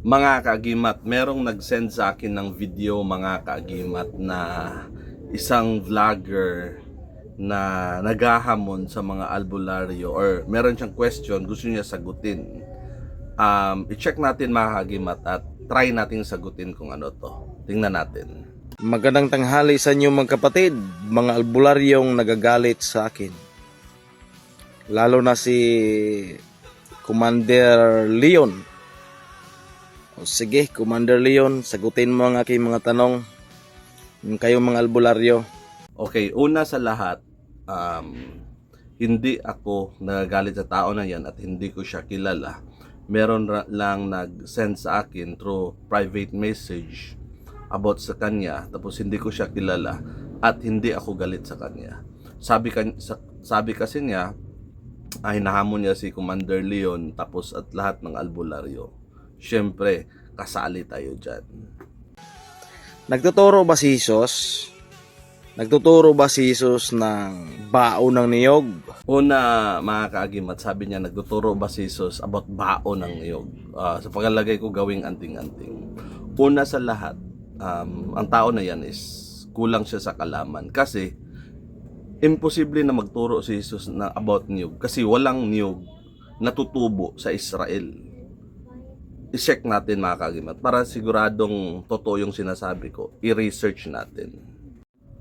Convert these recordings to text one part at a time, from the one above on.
Mga kaagimat, merong nag-send sa akin ng video mga kaagimat na isang vlogger na naghahamon sa mga albularyo or meron siyang question, gusto niya sagutin. I-check natin mga kaagimat at try nating sagutin kung ano to. Tingnan natin. Magandang tanghali sa inyo mga kapatid, mga albularyong nagagalit sa akin. Lalo na si Commander Leon. O sige, Commander Leon, sagutin mo ang aking mga tanong. Kayong mga albularyo. Okay, una sa lahat, hindi ako nagagalit sa tao na yan at hindi ko siya kilala. Meron lang nag-send sa akin through private message about sa kanya, tapos hindi ko siya kilala at hindi ako galit sa kanya. Sabi kasi niya, ay nahamon niya si Commander Leon tapos at lahat ng albularyo. Siyempre, kasali tayo dyan. Nagtuturo ba si Jesus? Nagtuturo ba si Jesus ng bao ng niyog? Una, mga kaagimat, sabi niya, nagtuturo ba si Jesus about bao ng niyog? Sa paglalagay ko, gawing anting-anting. Una sa lahat, ang tao na yan is kulang siya sa kalaman. Kasi, imposible na magturo si Jesus na about niyog. Kasi walang niyog natutubo sa Israel. I-check natin mga kaagimat para siguradong totoo yung sinasabi ko. I-research natin.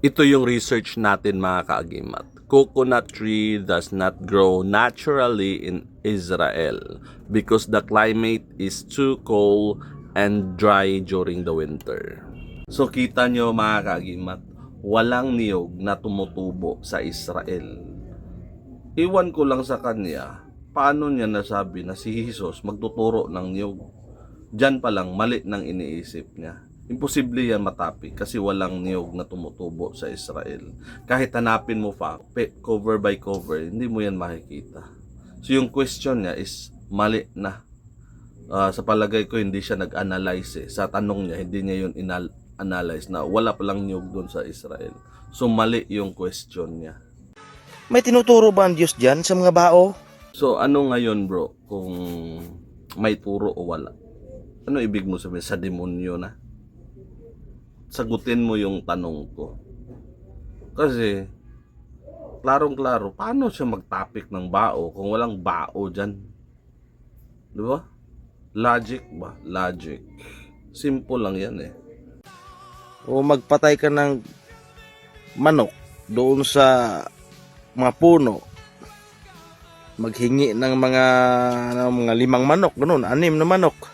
Ito yung research natin mga kaagimat. Coconut tree does not grow naturally in Israel because the climate is too cold and dry during the winter. So kita nyo mga kaagimat, walang niyog na tumutubo sa Israel. Iwan ko lang sa kanya, paano niya nasabi na si Jesus magtuturo ng niyog? Diyan pa lang mali ng iniisip niya. Imposible yan matapik kasi walang niyog na tumutubo sa Israel. Kahit hanapin mo cover by cover, hindi mo yan makikita. So yung question niya is mali na. Sa palagay ko hindi siya nag-analyze sa tanong niya, hindi niya yun analyze na wala palang niyog doon sa Israel. So mali yung question niya. May tinuturo ba ang Diyos dyan sa mga bao? So ano ngayon bro, kung may turo o wala? Ano ibig mo sabihin? Sa demonyo na? Sagutin mo yung tanong ko. Kasi, klarong-klaro, paano siya mag-topic ng bao kung walang bao dyan? Di ba? Logic ba? Logic. Simple lang yan eh. O magpatay ka ng manok doon sa mga puno. Maghingi ng mga 5 manok, ganun, 6 na manok.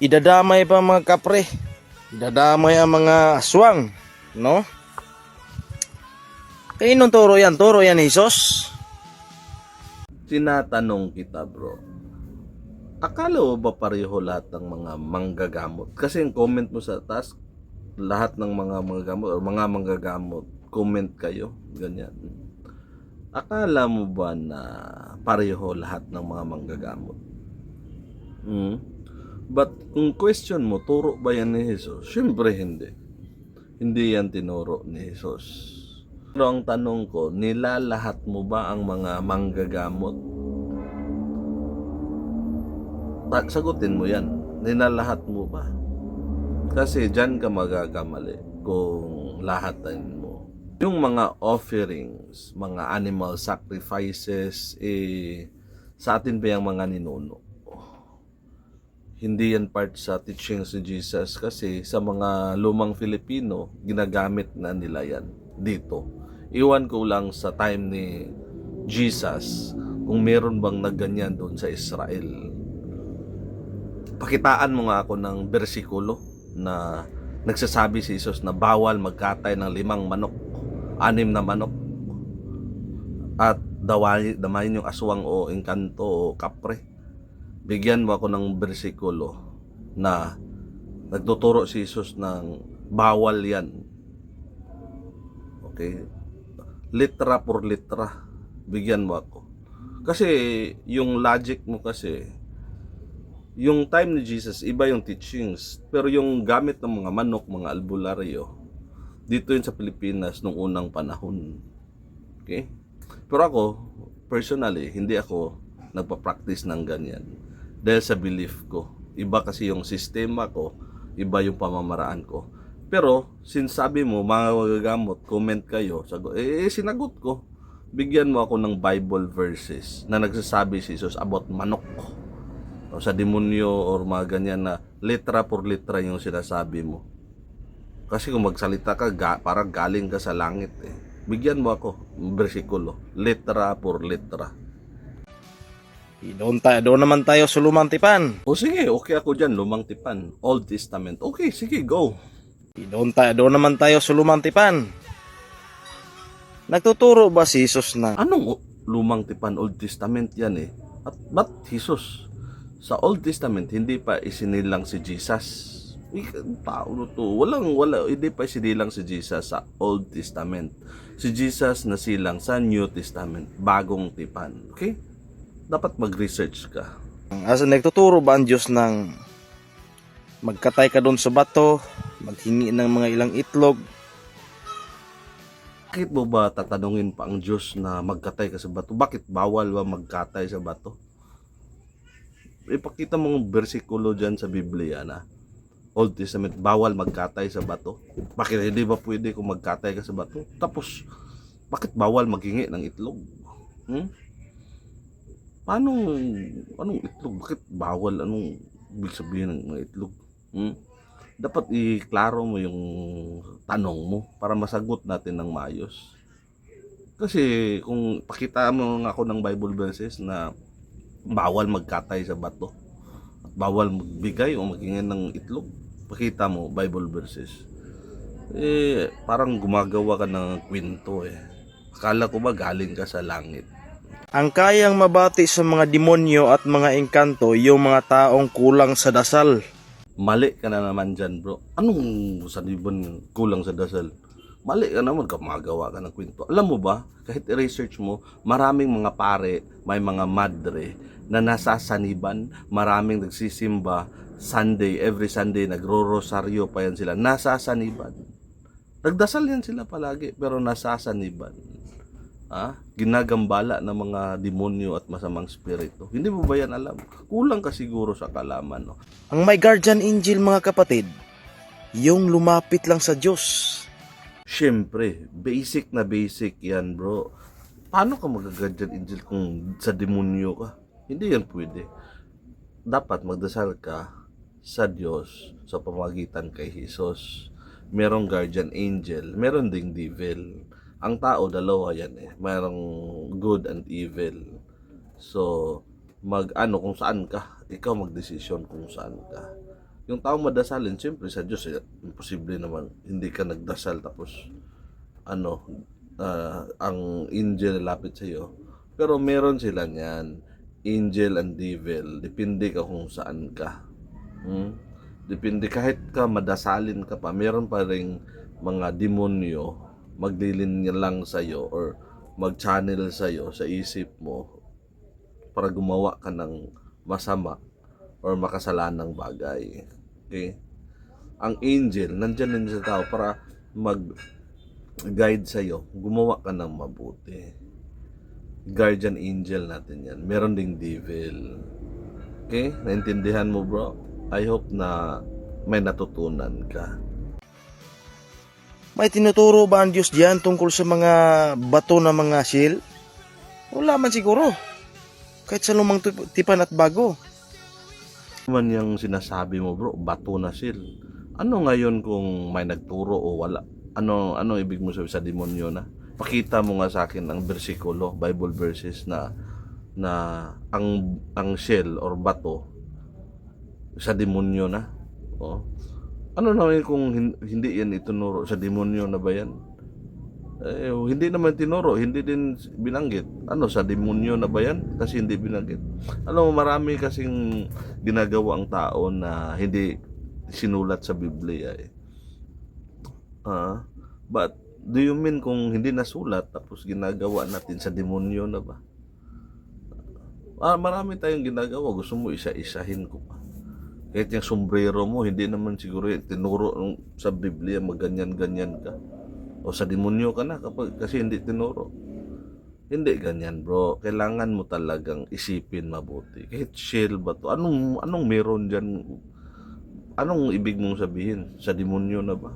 Idadamay pa mga kapre. Idadamay ang mga aswang, no? Kainong turo yan? Turo yan, Jesus? Tinatanong kita bro, akala mo ba pareho lahat ng mga manggagamot? Kasi yung comment mo sa task, lahat ng mga manggagamot o mga manggagamot, comment kayo, ganyan. Akala mo ba na pareho lahat ng mga manggagamot? But kung question mo, turo ba yan ni Jesus? Siyempre hindi. Hindi yan tinuro ni Jesus. Pero ang tanong ko, nilalahat mo ba ang mga manggagamot? Sagutin mo yan. Nilalahat mo ba? Kasi dyan ka magagamali kung lahatin mo. Yung mga offerings, mga animal sacrifices, sa atin ba yung mga ninuno? Hindi yan part sa teachings ni Jesus kasi sa mga lumang Filipino, ginagamit na nila yan dito. Iwan ko lang sa time ni Jesus kung meron bang nagganyan doon sa Israel. Pakitaan mo nga ako ng bersikulo na nagsasabi si Jesus na bawal magkatay ng 5 manok, 6 na manok, at damayin yung aswang o engkanto o kapre. Bigyan mo ako ng bersikulo na nagtuturo si Jesus ng bawal yan. Okay? Litra por litra. Bigyan mo ako. Kasi yung logic mo kasi, yung time ni Jesus, iba yung teachings. Pero yung gamit ng mga manok, mga albularyo, dito yun sa Pilipinas nung unang panahon. Okay? Pero ako, personally, hindi ako nagpa-practice ng ganyan. dahil sa belief ko. Iba kasi yung sistema ko, iba yung pamamaraan ko. Pero, sinasabi mo, mga magagamot, comment kayo, sinagot ko. Bigyan mo ako ng Bible verses na nagsasabi si Jesus about manok o sa demonyo or mga ganyan na letra por letra yung sinasabi mo. Kasi kung magsalita ka, parang galing ka sa langit eh. Bigyan mo ako ng bersikulo, letra por letra. Doon naman tayo sa Lumang Tipan. O sige, okay ako dyan, Lumang Tipan, Old Testament. Okay, sige, go. Doon naman tayo sa Lumang Tipan. Nagtuturo ba si Jesus na Anong Lumang Tipan, Old Testament yan eh? At ba't Jesus? Sa Old Testament, hindi pa isinilang si Jesus. Tao na to. Hindi pa isinilang si Jesus sa Old Testament. Si Jesus nasilang sa New Testament, bagong tipan. Okay? Dapat mag-research ka. nagtuturo ba ang Diyos ng magkatay ka doon sa bato, maghingi ng mga ilang itlog? Bakit mo ba tatanungin pa ang Diyos na magkatay ka sa bato? Bakit bawal ba magkatay sa bato? Ipakita mo ng bersikulo dyan sa Biblia na Old Testament, bawal magkatay sa bato. Bakit hindi ba pwede kung magkatay ka sa bato? Tapos, bakit bawal maghingi ng itlog? Anong itlog? Bakit bawal? Anong ibig sabihin ng mga itlog? Dapat iklaro mo yung tanong mo para masagot natin ng maayos. Kasi kung pakita mo nga ako ng Bible verses na bawal magkatay sa bato at bawal magbigay o maghingi ng itlog, pakita mo Bible verses, parang gumagawa ka ng kwento eh. Akala ko ba galing ka sa langit? Ang kayang mabati sa mga demonyo at mga engkanto yung mga taong kulang sa dasal. Mali ka na naman dyan, bro. Anong sanibon kulang sa dasal? Mali ka naman, gumagawa ka ng kwento. Alam mo ba, kahit i-research mo, maraming mga pare, may mga madre na nasasaniban, maraming nagsisimba Sunday, every Sunday, nagro-rosaryo pa yan sila, nasasaniban. Nagdasal yan sila palagi, pero nasasaniban. Ginagambala ng mga demonyo at masamang spirito. Hindi mo ba yan alam? Kulang ka siguro sa kalaman, no? Ang may guardian angel, mga kapatid, yung lumapit lang sa Diyos. Siyempre, basic na basic yan, bro. Paano ka mag-guardian angel kung sa demonyo ka? Hindi yan pwede. Dapat magdasal ka sa Diyos sa pamagitan kay Jesus. Merong guardian angel, meron ding devil. Ang tao, dalawa yan eh. Merong good and evil. So, kung saan ka, ikaw magdesisyon kung saan ka. Yung tao madasalin, siyempre sa Diyos, imposible naman, hindi ka nagdasal tapos, ang angel lapit sa iyo. Pero meron sila niyan, angel and devil, depende ka kung saan ka. Depende, kahit ka madasalin ka pa, meron pa ring mga demonyo maglilinya lang sa'yo or mag-channel sa'yo sa isip mo para gumawa ka ng masama or makasalanang bagay. Okay? Ang angel, nandyan din sa tao para mag-guide sa'yo, gumawa ka ng mabuti. Guardian angel natin yan. Meron ding devil. Okay? Naintindihan mo, bro? I hope na may natutunan ka. May tinuturo ba ang Diyos diyan tungkol sa mga bato na mga shield? Wala man siguro. Kahit sa Lumang Tipan at bago. Man yung sinasabi mo, bro, bato na shield. Ano ngayon kung may nagturo o wala? Ano ibig mo sabihin sa demonyo na? Pakita mo nga sa akin ang bersikulo, Bible verses na ang shell or bato sa demonyo na. Ano naman kung hindi yan itunuro sa demonyo na ba yan? Hindi naman tinuro, hindi din binanggit. Sa demonyo na ba yan? Kasi hindi binanggit. Marami kasing ginagawa ang tao na hindi sinulat sa Biblia eh. But do you mean kung hindi nasulat tapos ginagawa natin sa demonyo na ba? Marami tayong ginagawa, gusto mo isa-isahin ko pa. Kahit yung sombrero mo, hindi naman siguro tinuro sa Biblia, magganyan-ganyan ka. O sa demonyo ka na kasi hindi tinuro. Hindi ganyan, bro. Kailangan mo talagang isipin mabuti. Kahit shield ba to? Anong meron diyan? Anong ibig mong sabihin? Sa demonyo na ba?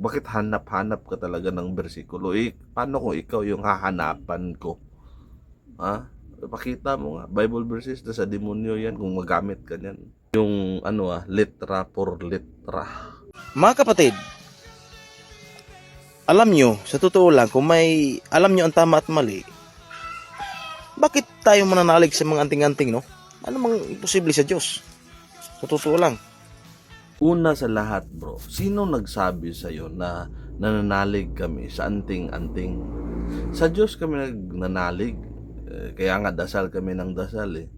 Bakit hanap-hanap ka talaga ng bersikulo? Paano kung ikaw yung hahanapan ko? Ha? Pakita mo nga. Bible verses na sa demonyo yan kung magamit ka niyan. Yung litra por litra. Mga kapatid, alam nyo, sa totoo lang, kung may alam nyo ang tama at mali, bakit tayo mananalig sa mga anting-anting, no? Ano mang imposible sa Diyos? Sa totoo lang. Una sa lahat, bro, sino nagsabi sa'yo na nananalig kami sa anting-anting? Sa Diyos kami nagnanalig. Kaya nga dasal kami ng dasal eh.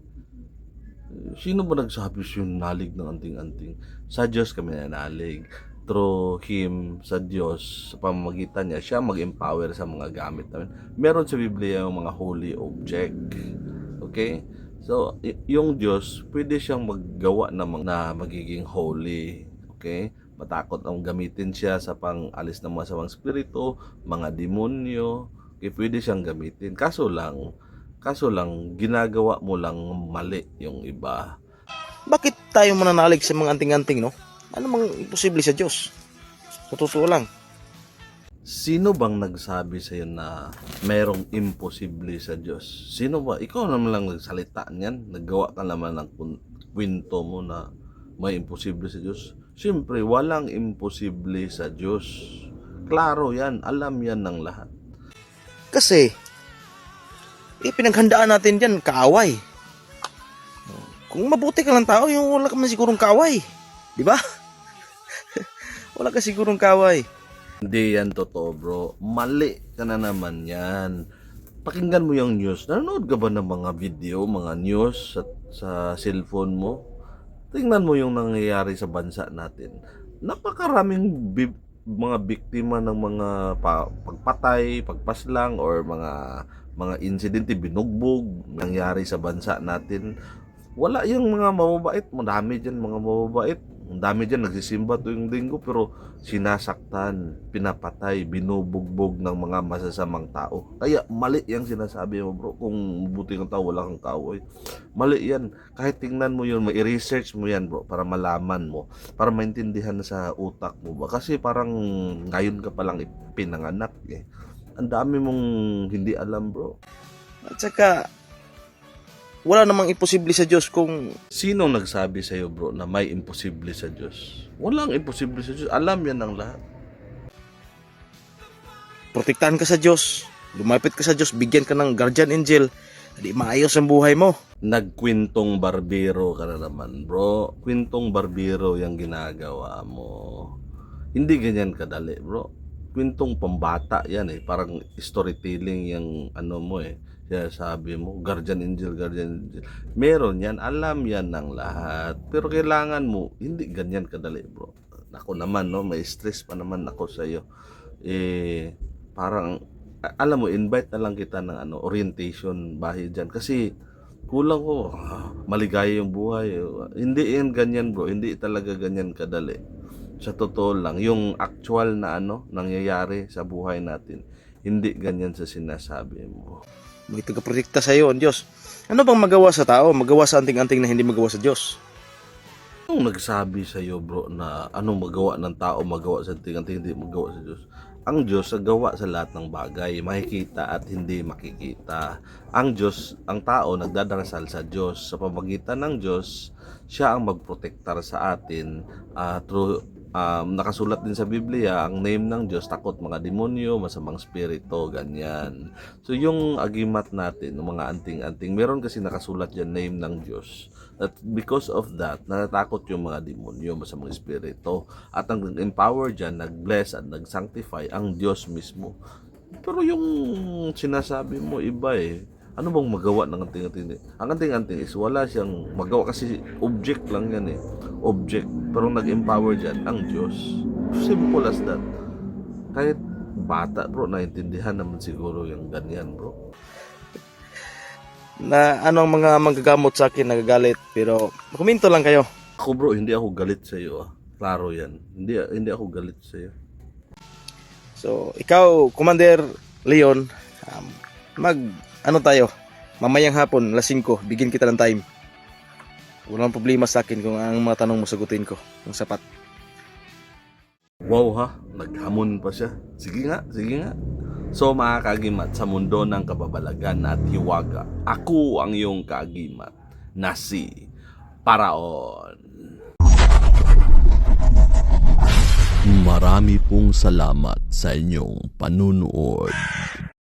Sino ba nagsabi yung nalig ng anting-anting? Sa Diyos kami nanalig. Through Him, sa Diyos, sa pamamagitan niya, siya mag-empower sa mga gamit namin. Meron sa Biblia yung mga holy object. Okay? So, yung Diyos, pwede siyang maggawa na magiging holy. Okay? Matakot ang gamitin siya sa pang-alis ng masamang spirito, mga demonyo. Okay, pwede siyang gamitin. Kaso lang, ginagawa mo lang mali yung iba. Bakit tayo mananalig sa mga anting-anting, no? Ano mang imposible sa Diyos? Sa totoo lang. Sino bang nagsabi sa'yo na merong imposible sa Diyos? Sino ba? Ikaw naman lang nagsalita niyan. Naggawa ka naman ng kwento mo na may imposible sa Diyos. Siyempre, walang imposible sa Diyos. Klaro yan. Alam yan ng lahat. Kasi, pinaghandaan natin dyan, kaaway. Kung mabuti ka lang tao, yung wala ka man sigurong kaaway. Di ba? Wala ka sigurong kaaway. Hindi yan totoo, bro. Mali ka na naman yan. Pakinggan mo yung news. Nanonood ka ba ng mga video, mga news sa cellphone mo? Tingnan mo yung nangyayari sa bansa natin. Napakaraming mga biktima ng mga pagpatay, pagpaslang, or mga insidente, binugbog, nangyari sa bansa natin. Wala yung mga mababait. Madami dyan mga mababait. Ang dami dyan nagsisimba tuwing linggo pero sinasaktan, pinapatay, binubugbog ng mga masasamang tao. Kaya mali yung sinasabi mo, bro. Kung buti kang tao, wala kang kaaway. Mali yan. Kahit tingnan mo yun, i-research mo yan, bro, para malaman mo, para maintindihan sa utak mo ba. Kasi parang ngayon ka palang pinanganak eh. Ang dami mong hindi alam, bro. At saka, wala namang imposible sa Diyos kung Sino nagsabi sa'yo, bro, na may imposible sa Diyos? Walang imposible sa Diyos. Alam yan ng lahat. protektahan ka sa Diyos, lumapit ka sa Diyos, bigyan ka ng guardian angel, hindi maayos ang buhay mo. Nagkwintong barbero ka na naman, bro. Kwintong barbero yung ginagawa mo. Hindi ganyan kadali, bro. Kwintong pambata yan eh. Parang storytelling yung mo eh. Kaya sabi mo, guardian angel. Meron yan, alam yan ng lahat. Pero kailangan mo, hindi ganyan kadali, bro. Ako naman, no, may stress pa naman ako sa'yo. Parang, alam mo, invite na lang kita ng orientation bahay dyan. Kasi, kulang ko, maligaya yung buhay. Hindi yan ganyan, bro. Hindi talaga ganyan kadali. Sa totoo lang, yung actual na nangyayari sa buhay natin, hindi ganyan sa sinasabi mo. May tagaprotekta sa iyo ang Diyos. Ano bang magawa sa tao? Magawa sa anting-anting na hindi magawa sa Diyos? Anong nagsabi sa iyo, bro, na anong magawa ng tao, magawa sa anting-anting, hindi magawa sa Diyos? Ang Diyos nagawa sa lahat ng bagay, makikita at hindi makikita. Ang Diyos, ang tao nagdadarasal sa Diyos. Sa pamamagitan ng Diyos, siya ang magprotektar sa atin through nakasulat din sa Biblia, ang name ng Diyos, takot mga demonyo, masamang spirito, ganyan. So yung agimat natin, ng mga anting-anting, meron kasi nakasulat dyan, name ng Diyos. At because of that, natatakot yung mga demonyo, masamang spirito. At ang empower dyan, nag-bless at nag-sanctify ang Diyos mismo. Pero yung sinasabi mo, iba eh. Ano bang magawa ng anting-anting? Ang anting-anting is wala siyang magawa kasi object lang yan eh. Object. Pero nag-empower dyan ang Diyos. Simple as that. Kahit bata, bro, naintindihan naman siguro yung ganyan, bro. Na anong mga manggagamot sa akin nagagalit, pero kuminto lang kayo. Ako, bro, hindi ako galit sa iyo. Klaro yan. Hindi ako galit sa iyo. So, ikaw, Commander Leon, ano tayo, mamayang hapon, alas 5, bigyan kita ng time. Walang problema sa akin kung ang mga tanong mo sagutin ko, ng sapat. Wow ha, naghamon pa siya. Sige nga, sige nga. So mga kaagimat, sa mundo ng kababalagan at hiwaga, ako ang iyong kaagimat na si Paraon. Marami pong salamat sa inyong panunood.